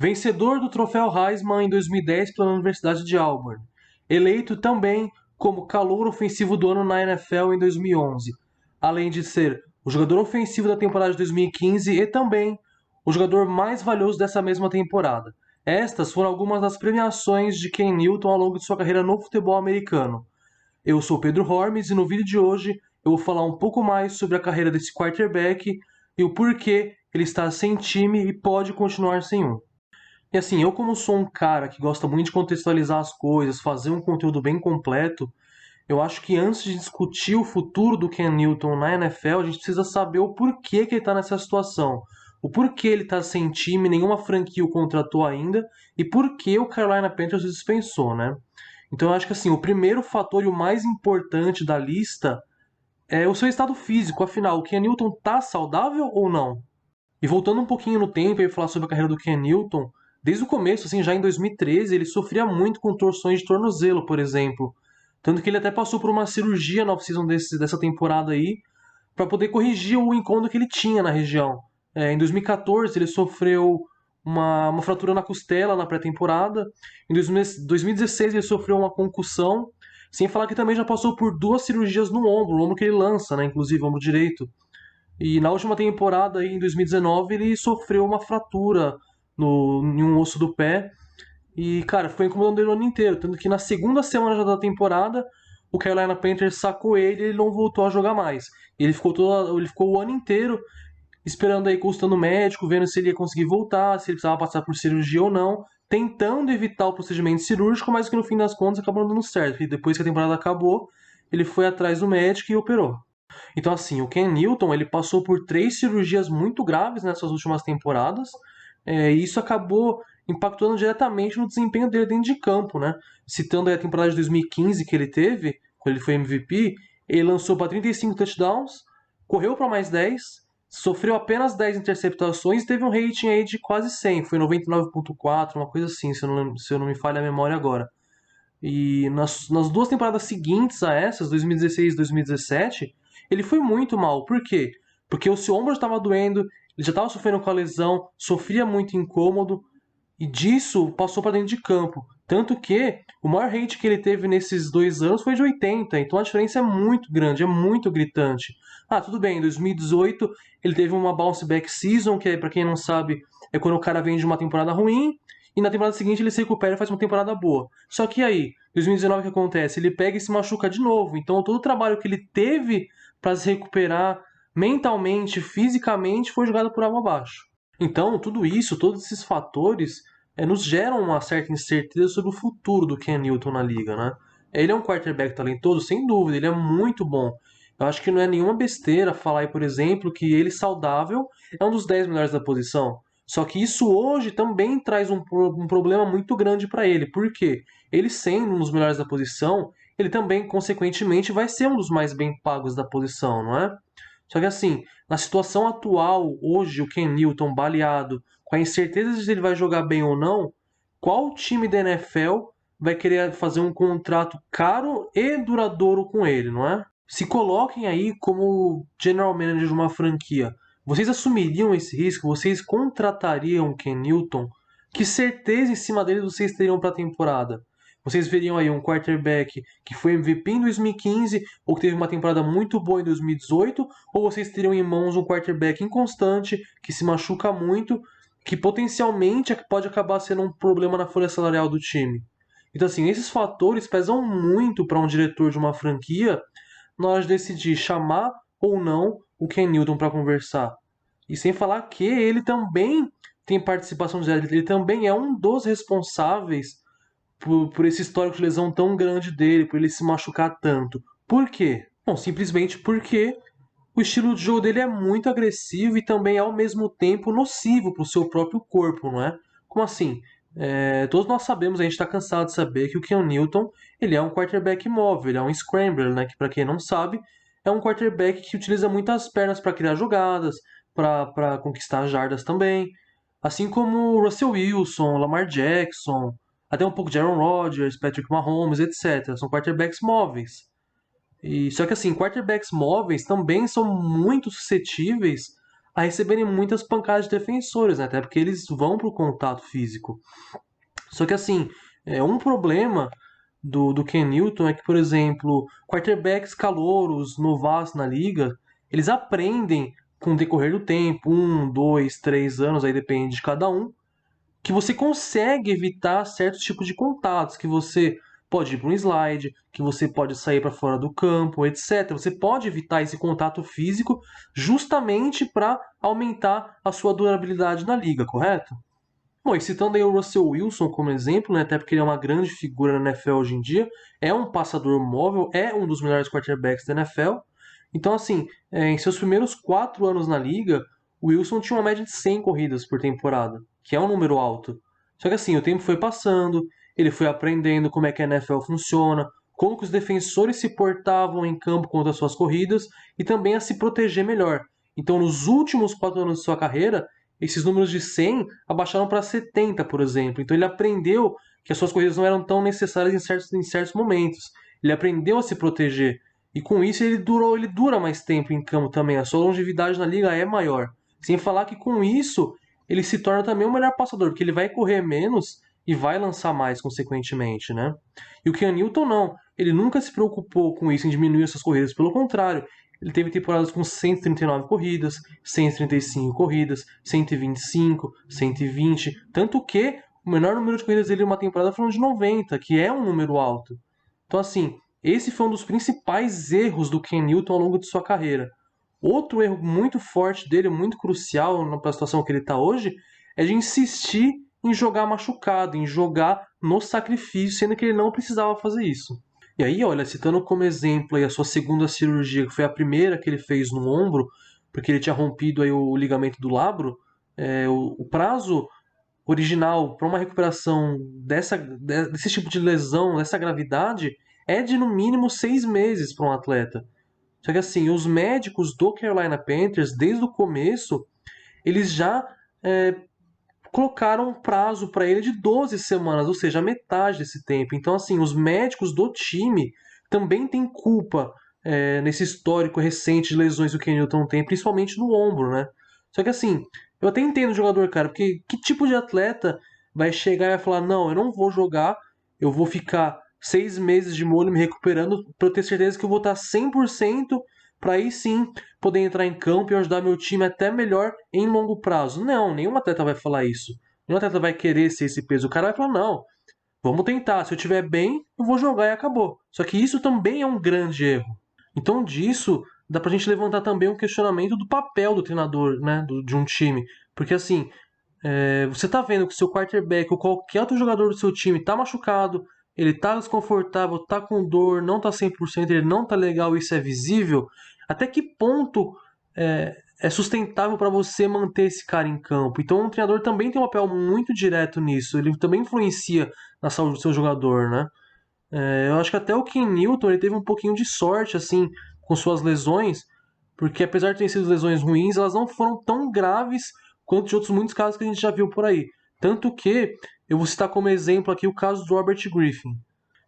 Vencedor do troféu Heisman em 2010 pela Universidade de Auburn. Eleito também como calouro ofensivo do ano na NFL em 2011. Além de ser o jogador ofensivo da temporada de 2015 e também o jogador mais valioso dessa mesma temporada. Estas foram algumas das premiações de Ken Newton ao longo de sua carreira no futebol americano. Eu sou Pedro Hormes e no vídeo de hoje eu vou falar um pouco mais sobre a carreira desse quarterback e o porquê ele está sem time e pode continuar sem um. E assim, eu como sou um cara que gosta muito de contextualizar as coisas, fazer um conteúdo bem completo, eu acho que antes de discutir o futuro do Ken Newton na NFL, a gente precisa saber o porquê que ele está nessa situação. O porquê ele está sem time, nenhuma franquia o contratou ainda, e por que o Carolina Panthers o dispensou, né? Então eu acho que assim, o primeiro fator e o mais importante da lista é o seu estado físico. Afinal, o Ken Newton tá saudável ou não? E voltando um pouquinho no tempo e falar sobre a carreira do Ken Newton, desde o começo, assim, já em 2013, ele sofria muito com torções de tornozelo, por exemplo. Tanto que ele até passou por uma cirurgia na off-season dessa temporada aí, para poder corrigir o incômodo que ele tinha na região. Em 2014, ele sofreu uma fratura na costela na pré-temporada. Em 2016, ele sofreu uma concussão. Sem falar que também já passou por duas cirurgias no ombro, o ombro que ele lança, né? Inclusive, o ombro direito. E na última temporada, aí, em 2019, ele sofreu uma fratura em um osso do pé. E, cara, foi incomodando ele o ano inteiro. Tanto que na segunda semana já da temporada, o Carolina Panthers sacou ele e ele não voltou a jogar mais. Ele ficou o ano inteiro esperando aí, consultando o médico, vendo se ele ia conseguir voltar, se ele precisava passar por cirurgia ou não, tentando evitar o procedimento cirúrgico, mas que no fim das contas acabou não dando certo. E depois que a temporada acabou, ele foi atrás do médico e operou. Então, assim, o Ken Newton ele passou por três cirurgias muito graves nessas últimas temporadas, e isso acabou impactando diretamente no desempenho dele dentro de campo, né? Citando aí a temporada de 2015 que ele teve, quando ele foi MVP, ele lançou para 35 touchdowns, correu para mais 10, sofreu apenas 10 interceptações e teve um rating aí de quase 100, foi 99,4, uma coisa assim, se eu não me falha a memória agora. E nas duas temporadas seguintes a essas, 2016 e 2017, ele foi muito mal. Por quê? Porque o seu ombro estava doendo, ele já estava sofrendo com a lesão, sofria muito incômodo, e disso passou para dentro de campo. Tanto que o maior rate que ele teve nesses 2 anos foi de 80, então a diferença é muito grande, é muito gritante. Ah, tudo bem, em 2018 ele teve uma bounce back season, que é, para quem não sabe, é quando o cara vem de uma temporada ruim, e na temporada seguinte ele se recupera e faz uma temporada boa. Só que aí, 2019 o que acontece? Ele pega e se machuca de novo. Então todo o trabalho que ele teve para se recuperar mentalmente, fisicamente, foi jogado por água abaixo. Então, tudo isso, todos esses fatores, nos geram uma certa incerteza sobre o futuro do Ken Newton na liga, né? Ele é um quarterback talentoso, sem dúvida, ele é muito bom. Eu acho que não é nenhuma besteira falar aí, por exemplo, que ele saudável é um dos 10 melhores da posição. Só que isso hoje também traz um problema muito grande para ele. Por quê? Ele sendo um dos melhores da posição, ele também, consequentemente, vai ser um dos mais bem pagos da posição, não é? Só que assim, na situação atual, hoje, o Ken Newton baleado, com a incerteza de se ele vai jogar bem ou não, qual time da NFL vai querer fazer um contrato caro e duradouro com ele, não é? Se coloquem aí como general manager de uma franquia. Vocês assumiriam esse risco? Vocês contratariam o Ken Newton? Que certeza em cima dele vocês teriam para a temporada? Vocês veriam aí um quarterback que foi MVP em 2015 ou que teve uma temporada muito boa em 2018? Ou vocês teriam em mãos um quarterback inconstante, que se machuca muito, que potencialmente pode acabar sendo um problema na folha salarial do time? Então, assim, esses fatores pesam muito para um diretor de uma franquia na hora de decidir chamar ou não o Ken Newton para conversar. E sem falar que ele também tem participação direta, ele também é um dos responsáveis por esse histórico de lesão tão grande dele, por ele se machucar tanto. Por quê? Bom, simplesmente porque o estilo de jogo dele é muito agressivo e também ao mesmo tempo nocivo para o seu próprio corpo, não é? Como assim? Todos nós sabemos, a gente está cansado de saber que o Ken Newton ele é um quarterback móvel, ele é um scrambler, né? Que para quem não sabe é um quarterback que utiliza muitas pernas para criar jogadas, para conquistar jardas também, assim como o Russell Wilson, Lamar Jackson, até um pouco de Aaron Rodgers, Patrick Mahomes, etc. São quarterbacks móveis. E só que assim, quarterbacks móveis também são muito suscetíveis a receberem muitas pancadas de defensores, né? Até porque eles vão pro contato físico. Só que assim, um problema do Ken Newton é que, por exemplo, quarterbacks calouros, novatos na liga, eles aprendem com o decorrer do tempo, 1, 2, 3 anos, aí depende de cada um, que você consegue evitar certos tipos de contatos, que você pode ir para um slide, que você pode sair para fora do campo, etc. Você pode evitar esse contato físico justamente para aumentar a sua durabilidade na liga, correto? Bom, e citando aí o Russell Wilson como exemplo, né, até porque ele é uma grande figura na NFL hoje em dia, é um passador móvel, é um dos melhores quarterbacks da NFL. Então, assim, em seus primeiros 4 anos na liga, o Wilson tinha uma média de 100 corridas por temporada, que é um número alto. Só que assim, o tempo foi passando, ele foi aprendendo como é que a NFL funciona, como que os defensores se portavam em campo contra as suas corridas e também a se proteger melhor. Então, nos últimos 4 anos de sua carreira, esses números de 100 abaixaram para 70, por exemplo. Então ele aprendeu que as suas corridas não eram tão necessárias em certos momentos. Ele aprendeu a se proteger. E com isso ele dura mais tempo em campo também. A sua longevidade na liga é maior. Sem falar que com isso ele se torna também o melhor passador, porque ele vai correr menos e vai lançar mais, consequentemente, né? E o Cam Newton não. Ele nunca se preocupou com isso, em diminuir essas corridas. Pelo contrário, ele teve temporadas com 139 corridas, 135 corridas, 125, 120. Tanto que o menor número de corridas dele em uma temporada foram de 90, que é um número alto. Então, assim, esse foi um dos principais erros do Ken Newton ao longo de sua carreira. Outro erro muito forte dele, muito crucial na situação que ele está hoje, é de insistir em jogar machucado, em jogar no sacrifício, sendo que ele não precisava fazer isso. E aí, olha, citando como exemplo aí a sua segunda cirurgia, que foi a primeira que ele fez no ombro, porque ele tinha rompido aí o ligamento do labro, o prazo original para uma recuperação desse tipo de lesão, dessa gravidade, é de no mínimo 6 meses para um atleta. Só que assim, os médicos do Carolina Panthers, desde o começo, eles já é, colocaram um prazo para ele de 12 semanas, ou seja, metade desse tempo. Então, assim, os médicos do time também têm culpa nesse histórico recente de lesões que o Ken Newton tem, principalmente no ombro, né? Só que assim, eu até entendo o jogador, cara, porque que tipo de atleta vai chegar e vai falar, não, eu não vou jogar, eu vou ficar 6 meses de molho me recuperando para eu ter certeza que eu vou estar 100% para aí sim poder entrar em campo e ajudar meu time até melhor em longo prazo. Não, nenhum atleta vai falar isso. Nenhum atleta vai querer ser esse peso. O cara vai falar, não, vamos tentar. Se eu estiver bem, eu vou jogar e acabou. Só que isso também é um grande erro. Então, disso, dá pra gente levantar também um questionamento do papel do treinador, né, de um time. Porque assim, você tá vendo que o seu quarterback ou qualquer outro jogador do seu time tá machucado, ele tá desconfortável, tá com dor, não tá 100%, ele não tá legal, isso é visível, até que ponto é sustentável para você manter esse cara em campo? Então, o treinador também tem um papel muito direto nisso, ele também influencia na saúde do seu jogador, né? Eu acho que até o Ken Newton ele teve um pouquinho de sorte, assim, com suas lesões, porque apesar de terem sido lesões ruins, elas não foram tão graves quanto de outros muitos casos que a gente já viu por aí. Tanto que eu vou citar como exemplo aqui o caso do Robert Griffin.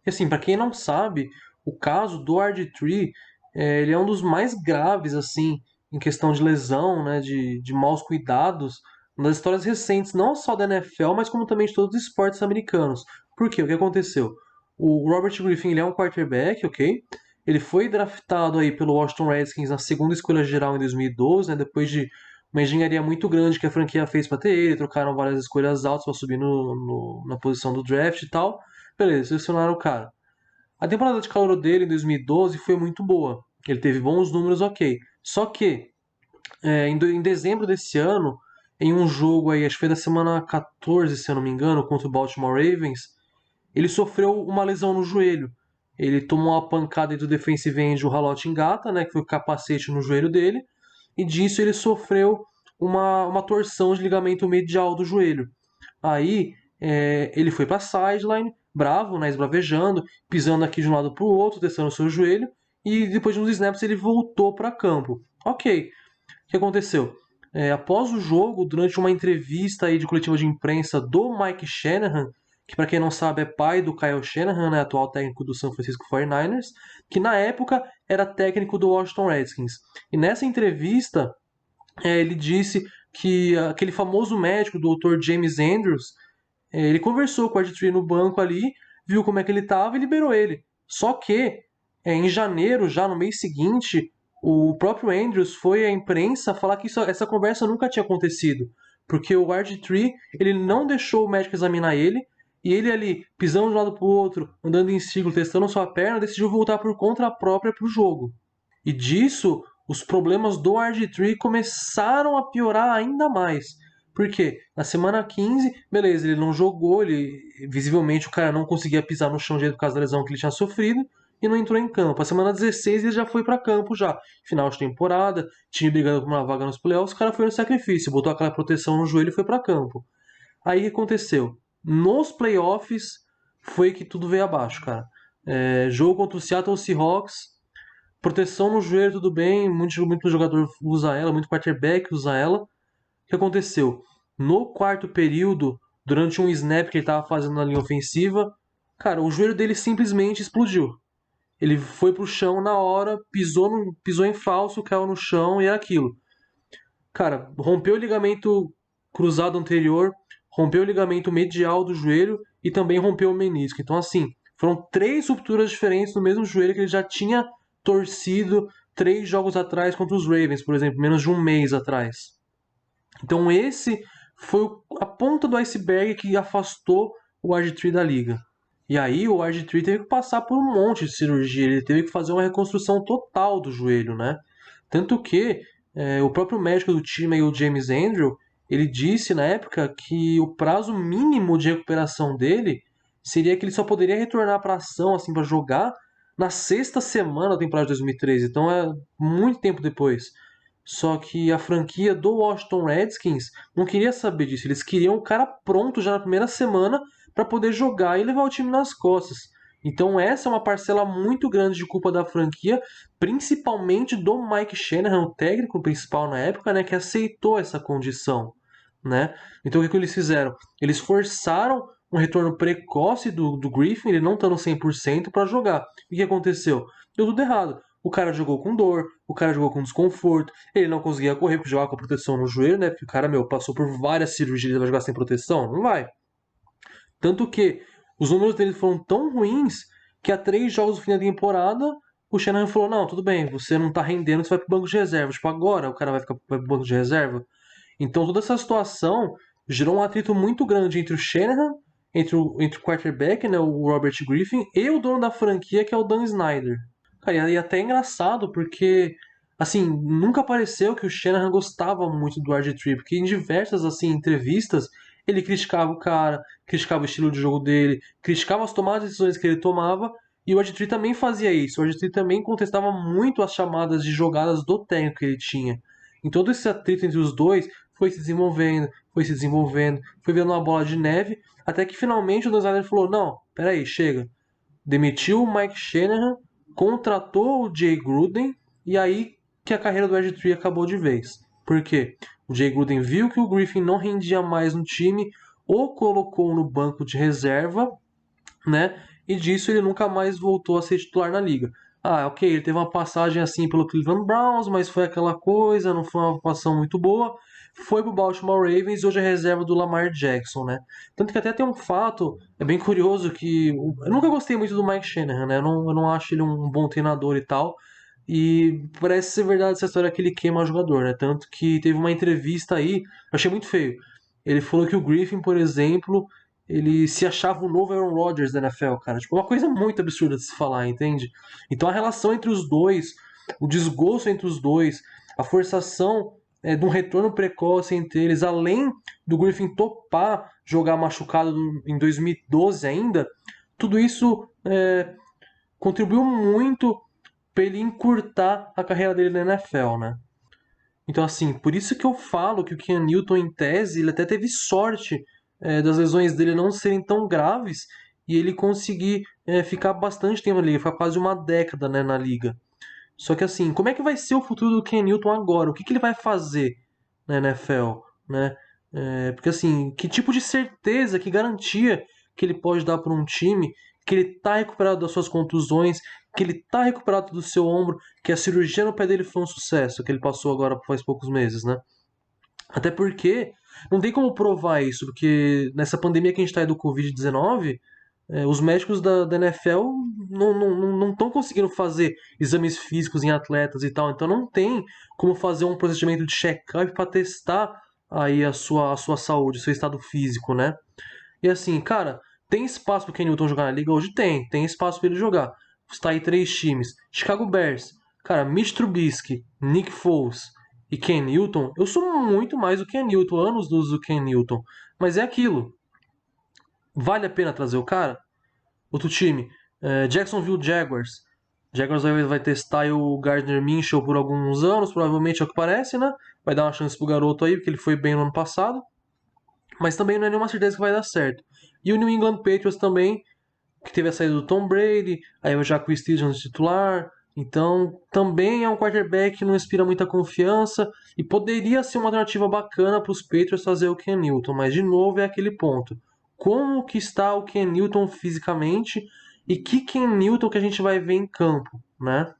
E assim, para quem não sabe, o caso do RG3, ele é um dos mais graves, assim, em questão de lesão, né, de maus cuidados, nas histórias recentes, não só da NFL, mas como também de todos os esportes americanos. Por quê? O que aconteceu? O Robert Griffin, ele é um quarterback, ok? Ele foi draftado aí pelo Washington Redskins na segunda escolha geral em 2012, né, depois de uma engenharia muito grande que a franquia fez para ter ele, trocaram várias escolhas altas para subir na posição do draft e tal. Beleza, selecionaram o cara. A temporada de calor dele em 2012 foi muito boa. Ele teve bons números, ok. Só que em dezembro desse ano, em um jogo aí, acho que foi da semana 14, se eu não me engano, contra o Baltimore Ravens, ele sofreu uma lesão no joelho. Ele tomou uma pancada do defensive end, o Halote Ngata, né, que foi o capacete no joelho dele, e disso ele sofreu uma torção de ligamento medial do joelho. Aí ele foi para sideline, bravo, né, esbravejando, pisando aqui de um lado para o outro, testando o seu joelho, e depois de uns snaps ele voltou para campo. Ok, o que aconteceu? Após o jogo, durante uma entrevista aí de coletiva de imprensa do Mike Shanahan, que para quem não sabe é pai do Kyle Shanahan, né, atual técnico do San Francisco 49ers, que na época era técnico do Washington Redskins. E nessa entrevista, Ele disse que aquele famoso médico, o Dr. James Andrews, ele conversou com o RG3 no banco ali, viu como é que ele estava e liberou ele. Só que, em janeiro, já no mês seguinte, o próprio Andrews foi à imprensa falar que essa conversa nunca tinha acontecido. Porque o RG3, ele não deixou o médico examinar ele, e ele ali, pisando de um lado para o outro, andando em círculo, testando sua perna, decidiu voltar por conta própria para o jogo. E disso, os problemas do RG3 começaram a piorar ainda mais. Por quê? Na semana 15, beleza, ele não jogou, visivelmente o cara não conseguia pisar no chão direito por causa da lesão que ele tinha sofrido e não entrou em campo. A semana 16 ele já foi para campo já. Final de temporada, time brigando por uma vaga nos playoffs, o cara foi no sacrifício, botou aquela proteção no joelho e foi para campo. Aí o que aconteceu? Nos playoffs foi que tudo veio abaixo, cara. Jogo contra o Seattle Seahawks, proteção no joelho, tudo bem, muito jogador usa ela, muito quarterback usa ela. O que aconteceu? No quarto período, durante um snap que ele estava fazendo na linha ofensiva, cara, o joelho dele simplesmente explodiu. Ele foi pro chão na hora, pisou em falso, caiu no chão e era aquilo. Cara, rompeu o ligamento cruzado anterior, rompeu o ligamento medial do joelho e também rompeu o menisco. Então, assim, foram 3 rupturas diferentes no mesmo joelho que ele já tinha torcido 3 jogos atrás contra os Ravens, por exemplo, menos de um mês atrás. Então, esse foi a ponta do iceberg que afastou o RG3 da liga. E aí o RG3 teve que passar por um monte de cirurgia, ele teve que fazer uma reconstrução total do joelho, né? Tanto que o próprio médico do time, o James Andrew, ele disse na época que o prazo mínimo de recuperação dele seria que ele só poderia retornar para ação, assim, para jogar na sexta semana da temporada de 2013. Então é muito tempo depois. Só que a franquia do Washington Redskins não queria saber disso. Eles queriam o cara pronto já na primeira semana para poder jogar e levar o time nas costas. Então essa é uma parcela muito grande de culpa da franquia, principalmente do Mike Shanahan, o técnico principal na época, né, que aceitou essa condição, né? Então o que eles fizeram? Eles forçaram um retorno precoce do Griffin, ele não estando 100% para jogar. E o que aconteceu? Deu tudo errado. O cara jogou com dor, o cara jogou com desconforto, ele não conseguia correr porque jogava com a proteção no joelho, né? Porque o cara, passou por várias cirurgias, ele vai jogar sem proteção? Não vai. Tanto que os números dele foram tão ruins que a 3 jogos do fim da temporada, o Shanahan falou: não, tudo bem, você não tá rendendo, você vai pro banco de reserva. Tipo, agora o cara vai pro banco de reserva. Então toda essa situação gerou um atrito muito grande entre o Shanahan, entre o quarterback, né, o Robert Griffin, e o dono da franquia, que é o Dan Snyder. Cara, e até é engraçado, porque assim, nunca pareceu que o Shanahan gostava muito do RG3, porque em diversas assim entrevistas ele criticava o cara, criticava o estilo de jogo dele, criticava as tomadas de decisões que ele tomava, e o RG3 também fazia isso. O RG3 também contestava muito as chamadas de jogadas do técnico que ele tinha. Em todo esse atrito entre os dois, foi se desenvolvendo, foi vendo uma bola de neve, até que finalmente o Dan Snyder falou: não, peraí, chega. Demitiu o Mike Shanahan, contratou o Jay Gruden, e aí que a carreira do RG3 acabou de vez. Por quê? O Jay Gruden viu que o Griffin não rendia mais no time, o colocou no banco de reserva, né? E disso ele nunca mais voltou a ser titular na liga. Ah, ok, ele teve uma passagem assim pelo Cleveland Browns, mas foi aquela coisa, não foi uma passagem muito boa. Foi pro Baltimore Ravens e hoje é reserva do Lamar Jackson, né? Tanto que até tem um fato, é bem curioso que eu nunca gostei muito do Mike Shanahan, né? Eu não acho ele um bom treinador e tal. E parece ser verdade essa história que ele queima jogador, né? Tanto que teve uma entrevista aí, eu achei muito feio. Ele falou que o Griffin, por exemplo, ele se achava o novo Aaron Rodgers da NFL, cara. Tipo, uma coisa muito absurda de se falar, entende? Então a relação entre os dois, o desgosto entre os dois, a forçação de um retorno precoce entre eles, além do Griffin topar jogar machucado em 2012 ainda, tudo isso contribuiu muito para ele encurtar a carreira dele na NFL, né? Então, assim, por isso que eu falo que o Cam Newton, em tese, ele até teve sorte das lesões dele não serem tão graves e ele conseguir ficar bastante tempo na liga, ficar quase uma década, né, na liga. Só que, assim, como é que vai ser o futuro do Cam Newton agora? O que ele vai fazer na NFL, né? Porque, assim, que tipo de certeza, que garantia que ele pode dar para um time que ele tá recuperado das suas contusões, que ele tá recuperado do seu ombro, que a cirurgia no pé dele foi um sucesso, que ele passou agora faz poucos meses, né? Até porque não tem como provar isso, porque nessa pandemia que a gente tá aí do Covid-19, os médicos da NFL não estão conseguindo fazer exames físicos em atletas e tal, então não tem como fazer um procedimento de check-up para testar aí a sua saúde, seu estado físico, né? E assim, cara, tem espaço pro Ken Newton jogar na liga? Hoje tem espaço para ele jogar. Está aí três times: Chicago Bears, cara, Mitch Trubisky, Nick Foles e Ken Newton. Eu sou muito mais do Ken Newton, anos do Ken Newton, mas é aquilo. Vale a pena trazer o cara? Outro time, Jacksonville Jaguars. Jaguars vai testar aí o Gardner Minshew por alguns anos, provavelmente é o que parece, né? Vai dar uma chance pro garoto aí, porque ele foi bem no ano passado. Mas também não é nenhuma certeza que vai dar certo. E o New England Patriots também, que teve a saída do Tom Brady, aí já com o Stevens titular. Então, também é um quarterback que não inspira muita confiança e poderia ser uma alternativa bacana para os Patriots fazer o Ken Newton, mas de novo é aquele ponto. Como que está o Ken Newton fisicamente e que Ken Newton que a gente vai ver em campo, né?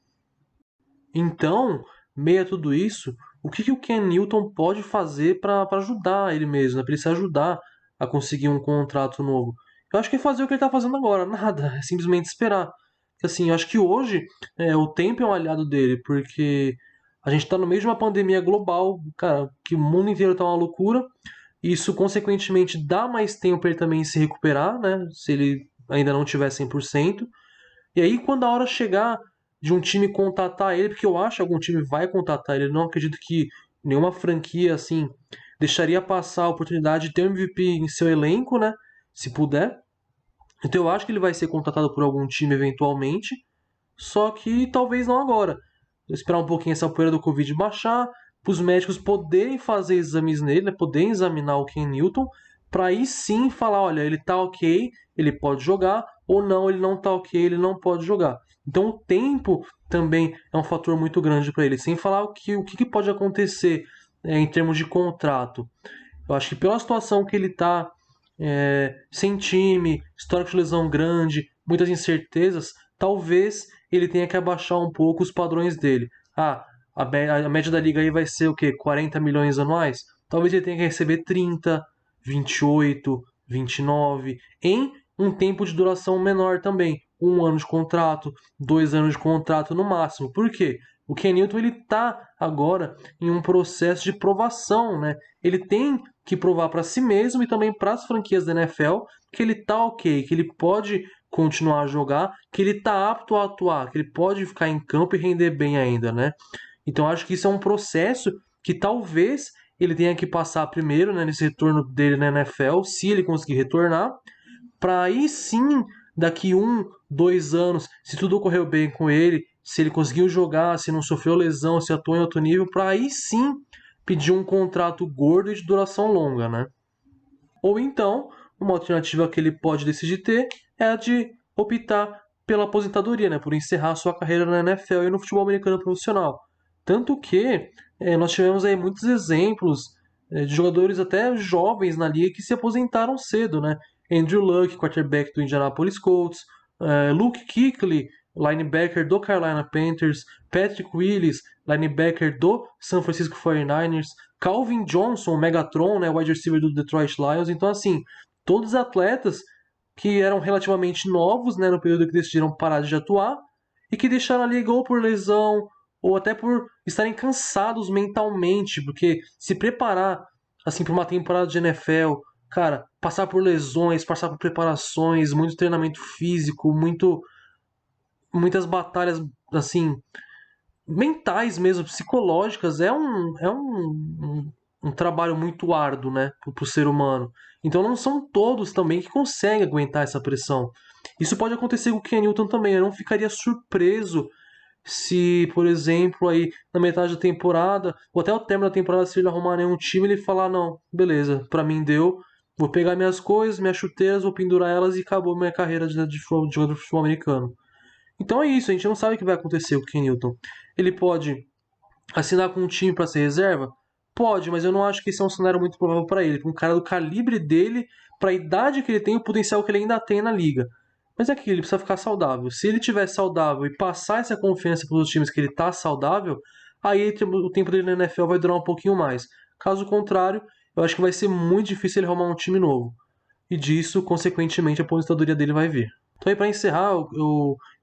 Então, meio a tudo isso, o que o Ken Newton pode fazer para ajudar ele mesmo, né? Para ele se ajudar a conseguir um contrato novo? Eu acho que é fazer o que ele está fazendo agora, nada, é simplesmente esperar. Assim, eu acho que hoje o tempo é um aliado dele, porque a gente está no meio de uma pandemia global, cara, que o mundo inteiro está uma loucura. E isso, consequentemente, dá mais tempo para ele também se recuperar, né? Se ele ainda não tiver 100%. E aí, quando a hora chegar de um time contatar ele, porque eu acho que algum time vai contatar ele, eu não acredito que nenhuma franquia assim deixaria passar a oportunidade de ter um MVP em seu elenco, né? Se puder. Então eu acho que ele vai ser contratado por algum time eventualmente, só que talvez não agora. Vou esperar um pouquinho essa poeira do Covid baixar, para os médicos poderem fazer exames nele, né? Poderem examinar o Ken Newton, para aí sim falar, olha, ele tá ok, ele pode jogar, ou não, ele não tá ok, ele não pode jogar. Então o tempo também é um fator muito grande para ele, sem falar o que pode acontecer em termos de contrato. Eu acho que pela situação que ele tá, sem time, histórico de lesão grande, muitas incertezas, talvez ele tenha que abaixar um pouco os padrões dele. Ah, a média da liga aí vai ser o quê? 40 milhões anuais? Talvez ele tenha que receber 30, 28, 29, em um tempo de duração menor também. 1 ano de contrato, 2 anos de contrato no máximo. Por quê? O Ken Newton ele está agora em um processo de provação, né? Ele tem que provar para si mesmo e também para as franquias da NFL que ele tá ok, que ele pode continuar a jogar, que ele tá apto a atuar, que ele pode ficar em campo e render bem ainda, né? Então acho que isso é um processo que talvez ele tenha que passar primeiro, né, nesse retorno dele na NFL, se ele conseguir retornar, para aí sim, daqui 1, 2 anos, se tudo ocorreu bem com ele, se ele conseguiu jogar, se não sofreu lesão, se atuou em alto nível, para aí sim pedir um contrato gordo e de duração longa, né? Ou então, uma alternativa que ele pode decidir ter é a de optar pela aposentadoria, né? Por encerrar sua carreira na NFL e no futebol americano profissional. Tanto que nós tivemos aí muitos exemplos de jogadores até jovens na liga que se aposentaram cedo, né? Andrew Luck, quarterback do Indianapolis Colts, Luke Kuechly, linebacker do Carolina Panthers, Patrick Willis, linebacker do San Francisco 49ers, Calvin Johnson, Megatron, né, wide receiver do Detroit Lions. Então, assim, todos atletas que eram relativamente novos, né, no período que decidiram parar de atuar e que deixaram a liga ou por lesão ou até por estarem cansados mentalmente, porque se preparar assim para uma temporada de NFL, cara, passar por lesões, passar por preparações, muito treinamento físico, muitas batalhas assim mentais mesmo, psicológicas, é um trabalho muito árduo, né, para o ser humano. Então não são todos também que conseguem aguentar essa pressão. Isso pode acontecer com o Ken Newton também. Eu não ficaria surpreso se, por exemplo, aí na metade da temporada, ou até o término da temporada, se ele arrumar nenhum time, ele falar, não, beleza, pra mim deu, vou pegar minhas coisas, minhas chuteiras, vou pendurar elas e acabou minha carreira de jogador de futebol americano. Então é isso, a gente não sabe o que vai acontecer com o Ken Newton. Ele pode assinar com um time para ser reserva? Pode, mas eu não acho que esse é um cenário muito provável para ele. Para um cara do calibre dele, para a idade que ele tem, o potencial que ele ainda tem na liga. Mas é que ele precisa ficar saudável. Se ele estiver saudável e passar essa confiança para os times que ele está saudável, aí o tempo dele na NFL vai durar um pouquinho mais. Caso contrário, eu acho que vai ser muito difícil ele arrumar um time novo. E disso, consequentemente, a aposentadoria dele vai vir. Então, aí, para encerrar,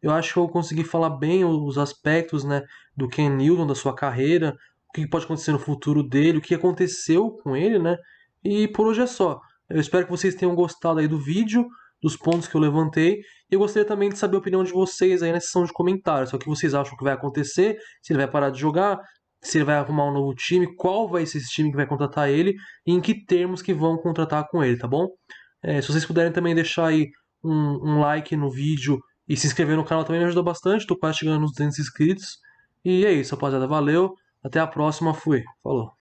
eu acho que eu consegui falar bem os aspectos, né, do Ken Newton, da sua carreira, o que pode acontecer no futuro dele, o que aconteceu com ele, né? E por hoje é só. Eu espero que vocês tenham gostado aí do vídeo, dos pontos que eu levantei. E eu gostaria também de saber a opinião de vocês aí na seção de comentários. O que vocês acham que vai acontecer, se ele vai parar de jogar, se ele vai arrumar um novo time, qual vai ser esse time que vai contratar ele e em que termos que vão contratar com ele, tá bom? Se vocês puderem também deixar aí um like no vídeo e se inscrever no canal também me ajuda bastante. Tô quase chegando nos 200 inscritos. E é isso, rapaziada. Valeu. Até a próxima. Fui. Falou.